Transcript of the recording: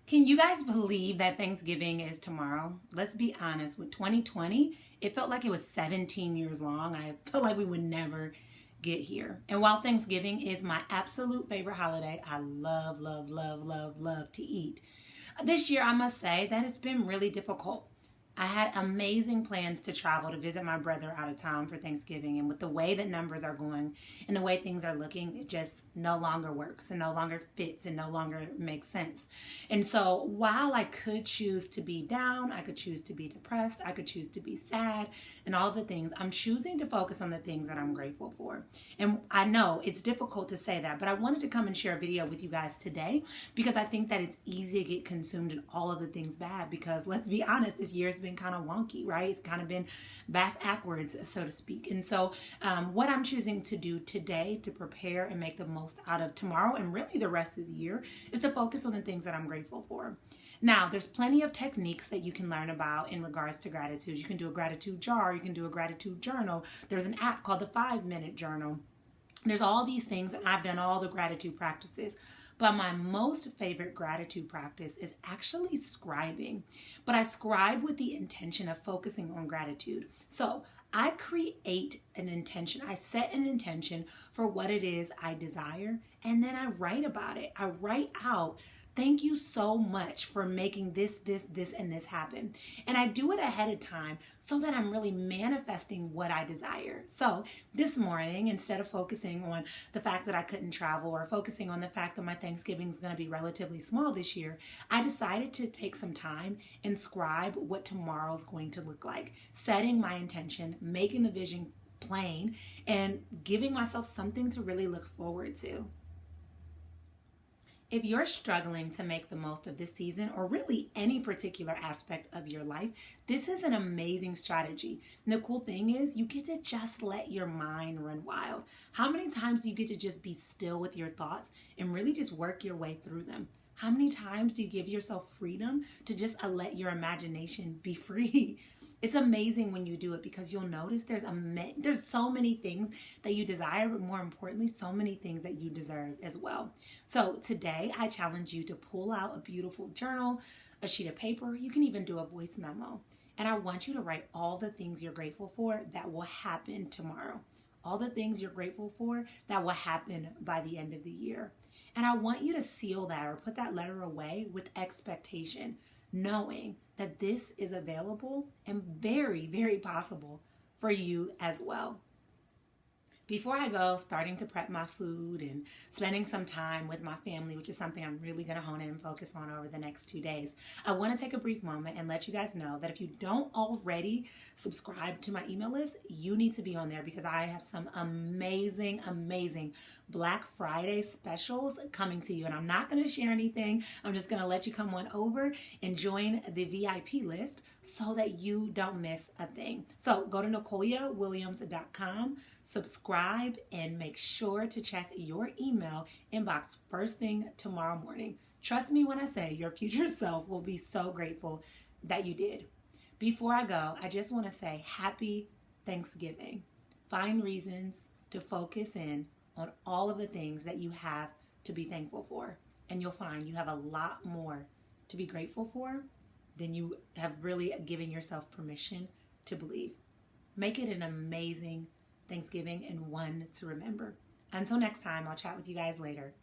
Can you guys believe that Thanksgiving is tomorrow? Let's be honest, with 2020, it felt like it was 17 years long. I felt like we would never get here. And while Thanksgiving is my absolute favorite holiday, I love, love, love, love, love to eat. This year, I must say that it's been really difficult. I had amazing plans to travel to visit my brother out of town for Thanksgiving. And with the way that numbers are going and the way things are looking, it just no longer works and no longer fits and no longer makes sense. And so while I could choose to be down, I could choose to be depressed, I could choose to be sad and all the things, I'm choosing to focus on the things that I'm grateful for. And I know it's difficult to say that, but I wanted to come and share a video with you guys today because I think that it's easy to get consumed in all of the things bad because let's be honest, this year's been kind of wonky, right? It's kind of been bass backwards, so to speak. And so what I'm choosing to do today to prepare and make the most out of tomorrow and really the rest of the year is to focus on the things that I'm grateful for. Now, there's plenty of techniques that you can learn about in regards to gratitude. You can do a gratitude jar, you can do a gratitude journal. There's an app called the 5-Minute Journal. There's all these things, and I've done all the gratitude practices. But my most favorite gratitude practice is actually scribing. But I scribe with the intention of focusing on gratitude. So I create an intention. I set an intention for what it is I desire, and then I write about it. I write out, thank you so much for making this, and this happen. And I do it ahead of time so that I'm really manifesting what I desire. So this morning, instead of focusing on the fact that I couldn't travel or focusing on the fact that my Thanksgiving is going to be relatively small this year, I decided to take some time and scribe what tomorrow's going to look like, setting my intention, making the vision plain, and giving myself something to really look forward to. If you're struggling to make the most of this season or really any particular aspect of your life, this is an amazing strategy. And the cool thing is you get to just let your mind run wild. How many times do you get to just be still with your thoughts and really just work your way through them? How many times do you give yourself freedom to just let your imagination be free? It's amazing when you do it because you'll notice there's so many things that you desire, but more importantly, so many things that you deserve as well. So today I challenge you to pull out a beautiful journal, a sheet of paper. You can even do a voice memo. And I want you to write all the things you're grateful for that will happen tomorrow. All the things you're grateful for that will happen by the end of the year. And I want you to seal that or put that letter away with expectation, knowing that this is available and very, very possible for you as well. Before I go, starting to prep my food and spending some time with my family, which is something I'm really going to hone in and focus on over the next 2 days, I want to take a brief moment and let you guys know that if you don't already subscribe to my email list, you need to be on there because I have some amazing, amazing Black Friday specials coming to you. And I'm not going to share anything. I'm just going to let you come on over and join the VIP list so that you don't miss a thing. So go to NicoleaWilliams.com, subscribe, and make sure to check your email inbox first thing tomorrow morning. Trust me when I say your future self will be so grateful that you did. Before I go, I just want to say happy Thanksgiving. Find reasons to focus in on all of the things that you have to be thankful for. And you'll find you have a lot more to be grateful for than you have really given yourself permission to believe. Make it an amazing Thanksgiving and one to remember. Until next time, I'll chat with you guys later.